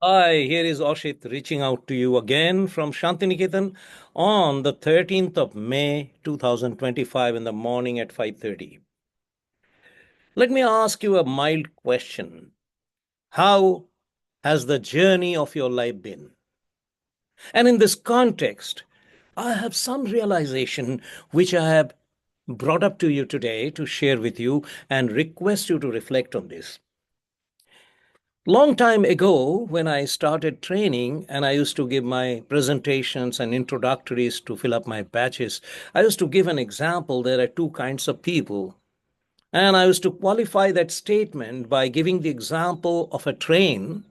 Hi, here is Asit reaching out to you again from Santiniketan on the 13th of May 2025 in the morning at 5:30. Let me ask you a mild question. How has the journey of your life been? And in this context, I have some realization which I have brought up to you today to share with you and request you to reflect on this. Long time ago, when I started training and I used to give my presentations and introductories to fill up my batches, I used to give an example. There are two kinds of people. And I used to qualify that statement by giving the example of a train.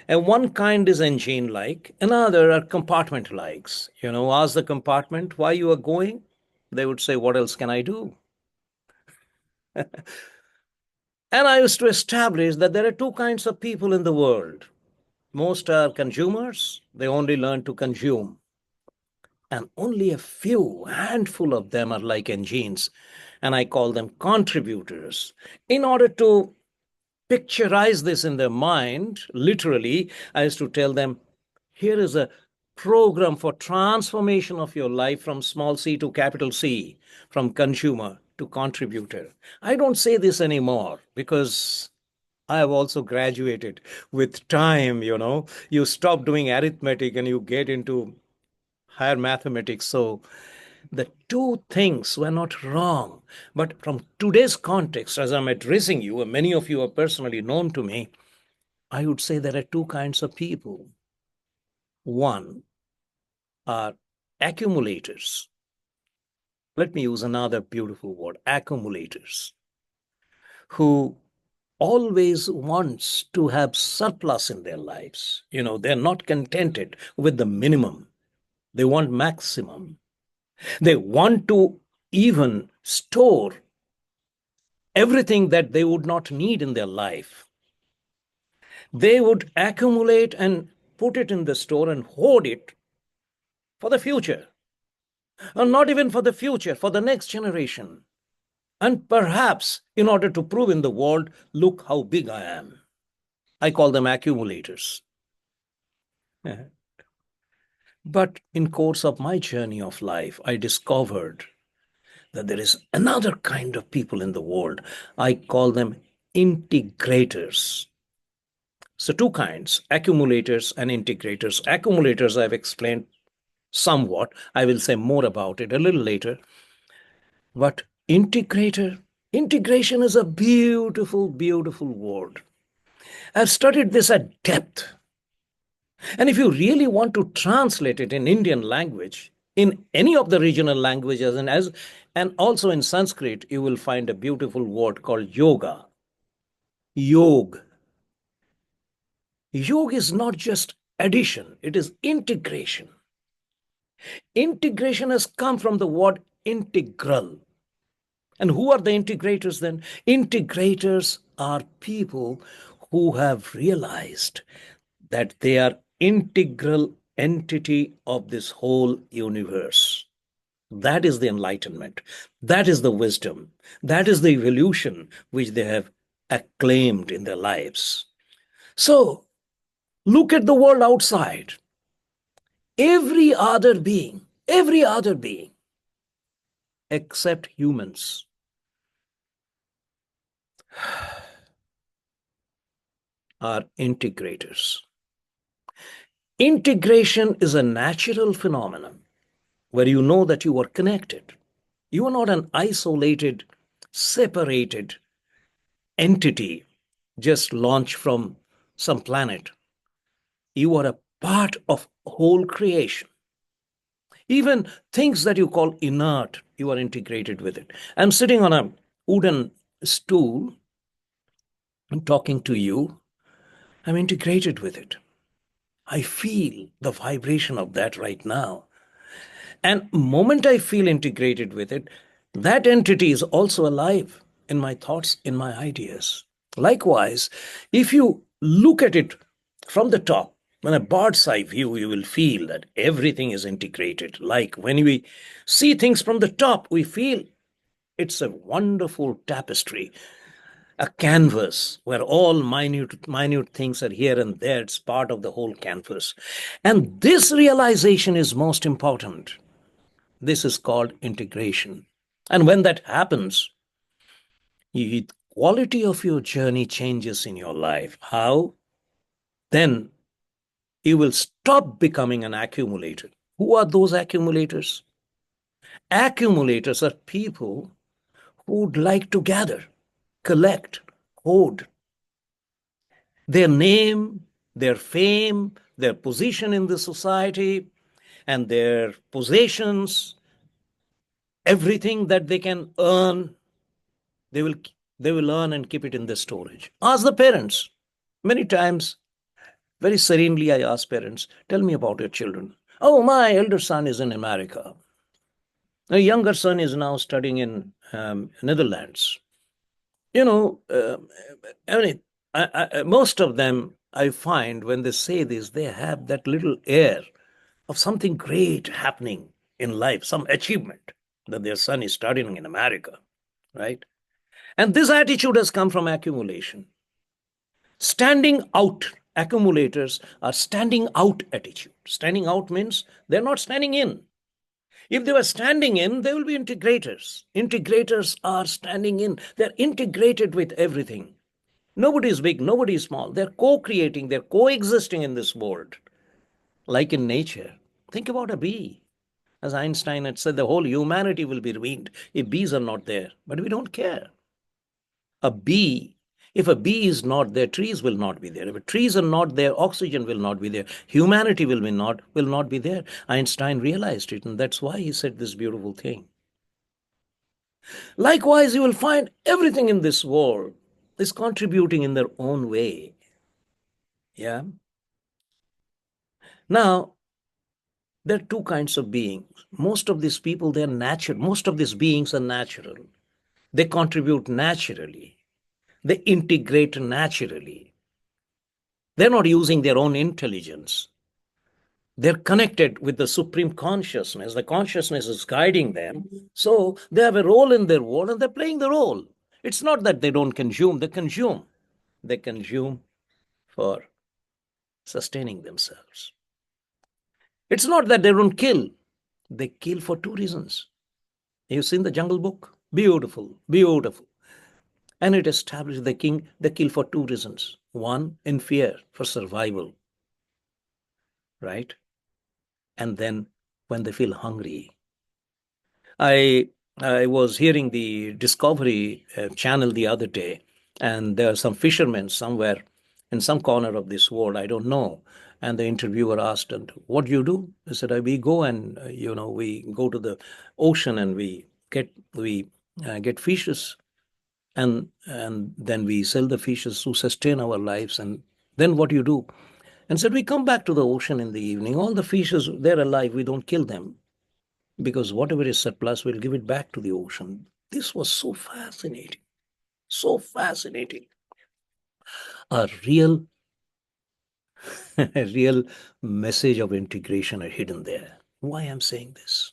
And one kind is engine like, another are compartment likes. Ask the compartment why you are going. They would say, what else can I do? And I used to establish that there are two kinds of people in the world. Most are consumers, they only learn to consume. And only a few, handful of them are like engines, and I call them contributors. In order to picturize this in their mind, literally, I used to tell them, here is a program for transformation of your life from small c to capital C, from consumer to contributor. I don't say this anymore because I have also graduated with time, You stop doing arithmetic and you get into higher mathematics. So the two things were not wrong. But from today's context, as I'm addressing you, and many of you are personally known to me, I would say there are two kinds of people. One are accumulators. Let me use another beautiful word, accumulators, who always wants to have surplus in their lives. They're not contented with the minimum. They want maximum. They want to even store everything that they would not need in their life. They would accumulate and put it in the store and hoard it for the future. And not even for the future, for the next generation. And perhaps in order to prove in the world, look how big I am. I call them accumulators. But in course of my journey of life, I discovered that there is another kind of people in the world. I call them integrators. So, two kinds, accumulators and integrators. Accumulators, I've explained somewhat. I will say more about it a little later. But integration is a beautiful, beautiful word. I've studied this at depth. And if you really want to translate it in Indian language, in any of the regional languages, and also in Sanskrit, you will find a beautiful word called yoga. Yog. Yog is not just addition, it is integration. Integration has come from the word integral. And who are the integrators then? Integrators are people who have realized that they are integral entity of this whole universe. That is the enlightenment. That is the wisdom. That is the evolution which they have acclaimed in their lives. So look at the world outside. Every other being, except humans, are integrators. Integration is a natural phenomenon where you know that you are connected. You are not an isolated, separated entity just launched from some planet. You are a part of whole creation. Even things that you call inert, you are integrated with it. I'm sitting on a wooden stool and talking to you. I'm integrated with it. I feel the vibration of that right now. And moment I feel integrated with it, that entity is also alive in my thoughts, in my ideas. Likewise, if you look at it from the top, when a bird's eye view, you will feel that everything is integrated. Like when we see things from the top, we feel it's a wonderful tapestry. a canvas where all minute things are here and there. It's part of the whole canvas. And this realization is most important. This is called integration. And when that happens, the quality of your journey changes in your life. How? Then you will stop becoming an accumulator. Who are those accumulators? Accumulators are people who would like to gather, collect, hoard their name, their fame, their position in the society, and their possessions, everything that they can earn, they will they will earn and keep it in the storage. Ask the parents. Many times, very serenely, I ask parents, tell me about your children. Oh, my elder son is in America. A younger son is now studying in Netherlands. You know, I mean, most of them, I find when they say this, they have that little air of something great happening in life, some achievement that their son is studying in America, right? And this attitude has come from accumulation. Standing out, accumulators are standing out attitude. Standing out means they're not standing in. If they were standing in, they will be integrators. Integrators are standing in. They're integrated with everything. Nobody is big, nobody is small. They're co-creating, they're coexisting in this world. Like in nature. Think about a bee. As Einstein had said, the whole humanity will be ruined if bees are not there. But we don't care. A bee, if a bee is not there, trees will not be there. If trees are not there, oxygen will not be there. Humanity will not be there. Einstein realized it, and that's why he said this beautiful thing. Likewise, you will find everything in this world is contributing in their own way. Yeah. Now, there are two kinds of beings. Most of these people, they're natural. Most of these beings are natural. They contribute naturally. They integrate naturally. They're not using their own intelligence. They're connected with the supreme consciousness. The consciousness is guiding them. So they have a role in their world and they're playing the role. It's not that they don't consume, they consume. They consume for sustaining themselves. It's not that they don't kill. They kill for two reasons. You've seen the Jungle Book? Beautiful, beautiful. And it established they kill for two reasons. One, in fear, for survival, right? And then when they feel hungry. I was hearing the Discovery channel the other day, and there are some fishermen somewhere in some corner of this world, I don't know. And the interviewer asked, "And what do you do?" They said, "We go and we go to the ocean and we get fishes, and then we sell the fishes to sustain our lives. And then what do you do?" And said, "We come back to the ocean in the evening. All the fishes, they're alive. We don't kill them because whatever is surplus, we'll give it back to the ocean." This was so fascinating. So fascinating. A real, a real message of integration are hidden there. Why I'm saying this?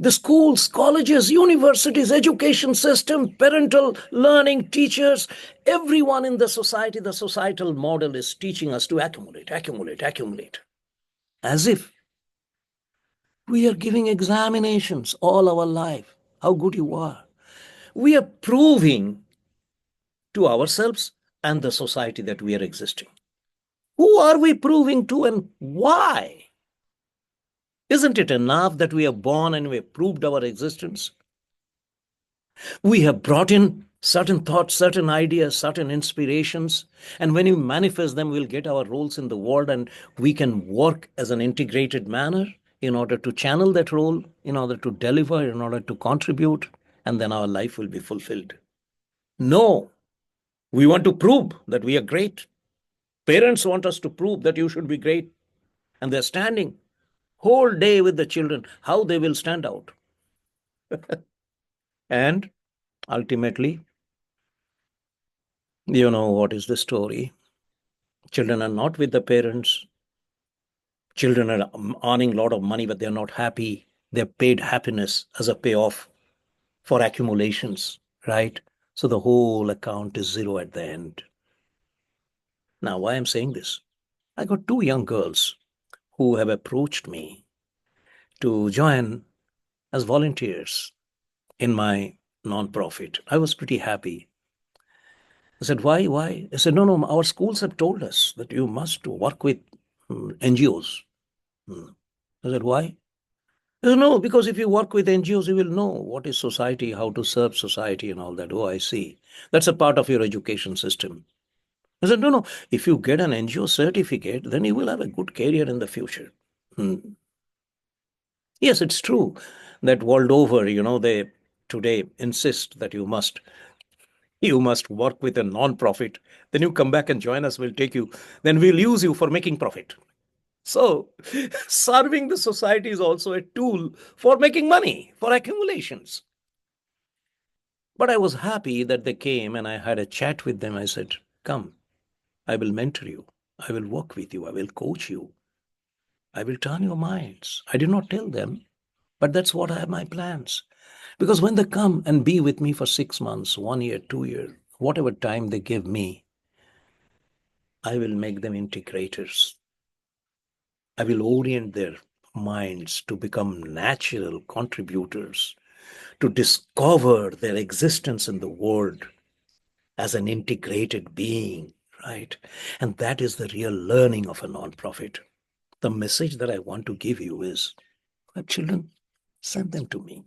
The schools, colleges, universities, education system, parental learning, teachers, everyone in the society, the societal model is teaching us to accumulate, accumulate, accumulate. As if we are giving examinations all our life, how good you are. We are proving to ourselves and the society that we are existing. Who are we proving to and why? Isn't it enough that we are born and we have proved our existence? We have brought in certain thoughts, certain ideas, certain inspirations, and when we manifest them, we'll get our roles in the world and we can work as an integrated manner in order to channel that role, in order to deliver, in order to contribute, and then our life will be fulfilled. No, we want to prove that we are great. Parents want us to prove that you should be great, and they're standing whole day with the children, how they will stand out. And ultimately, you know what is the story? Children are not with the parents. Children are earning a lot of money, but they're not happy. They're paid happiness as a payoff for accumulations, right? So the whole account is zero at the end. Now, why I'm saying this? I got two young girls who have approached me to join as volunteers in my nonprofit. I was pretty happy. I said, why? Why? I said, no, no, our schools have told us that you must work with NGOs. I said, why? I said, no, because if you work with NGOs, you will know what is society, how to serve society, and all that. Oh, I see. That's a part of your education system. I said, no, no. If you get an NGO certificate, then you will have a good career in the future. Yes, it's true that world over, they today insist that you must work with a non-profit. Then you come back and join us. We'll take you. Then we'll use you for making profit. So, serving the society is also a tool for making money, for accumulations. But I was happy that they came and I had a chat with them. I said, come, I will mentor you. I will work with you. I will coach you. I will turn your minds. I did not tell them, but that's what I have my plans. Because when they come and be with me for 6 months, 1 year, 2 years, whatever time they give me, I will make them integrators. I will orient their minds to become natural contributors, to discover their existence in the world as an integrated being, right? And that is the real learning of a nonprofit. The message that I want to give you is, children, send them to me,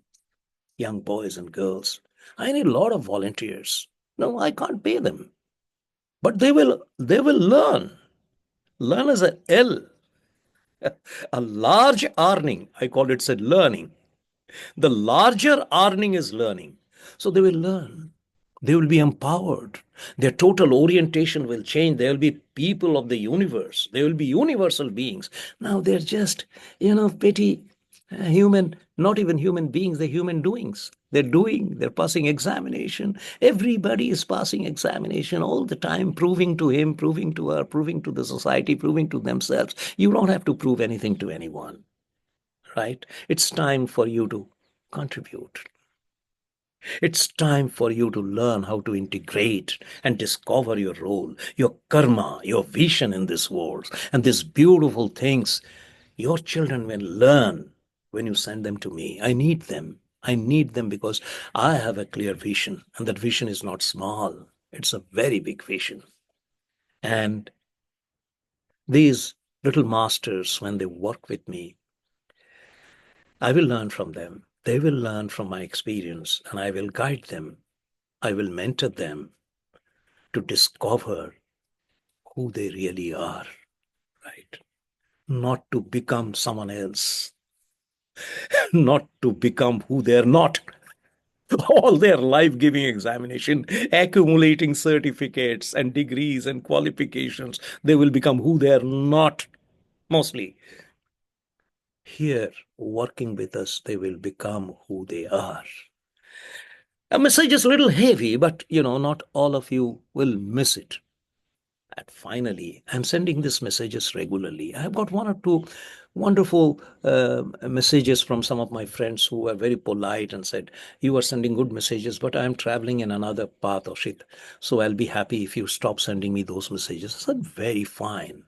young boys and girls. I need a lot of volunteers. No, I can't pay them, but they will learn as a L, a large earning. I call it said learning. The larger earning is learning. So they will learn. They will be empowered. Their total orientation will change. They will be people of the universe. They will be universal beings. Now they're just, petty human, not even human beings, they're human doings. They're passing examination. Everybody is passing examination all the time, proving to him, proving to her, proving to the society, proving to themselves. You don't have to prove anything to anyone, right? It's time for you to contribute. It's time for you to learn how to integrate and discover your role, your karma, your vision in this world. And these beautiful things your children will learn when you send them to me. I need them. I need them because I have a clear vision, and that vision is not small. It's a very big vision. And these little masters, when they work with me, I will learn from them. They will learn from my experience, and I will guide them. I will mentor them to discover who they really are, right? Not to become someone else, not to become who they're not. All their life giving examination, accumulating certificates and degrees and qualifications, they will become who they're not mostly. Here, working with us, they will become who they are. A message is a little heavy, but not all of you will miss it. And finally, I'm sending these messages regularly. I've got one or two wonderful messages from some of my friends who were very polite and said, you are sending good messages, but I'm traveling in another path, Asit. So I'll be happy if you stop sending me those messages. I said, very fine.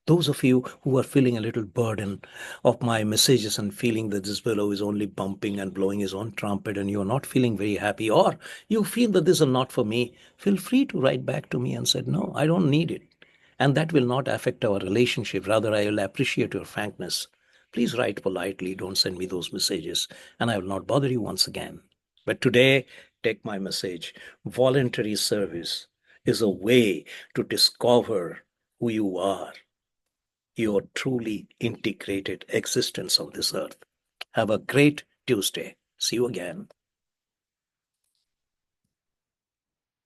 Those of you who are feeling a little burden of my messages and feeling that this fellow is only bumping and blowing his own trumpet and you're not feeling very happy, or you feel that this is not for me, feel free to write back to me and say, no, I don't need it. And that will not affect our relationship. Rather, I will appreciate your frankness. Please write politely. Don't send me those messages, and I will not bother you once again. But today, take my message. Voluntary service is a way to discover who you are, your truly integrated existence on this earth. Have a great Tuesday. See you again.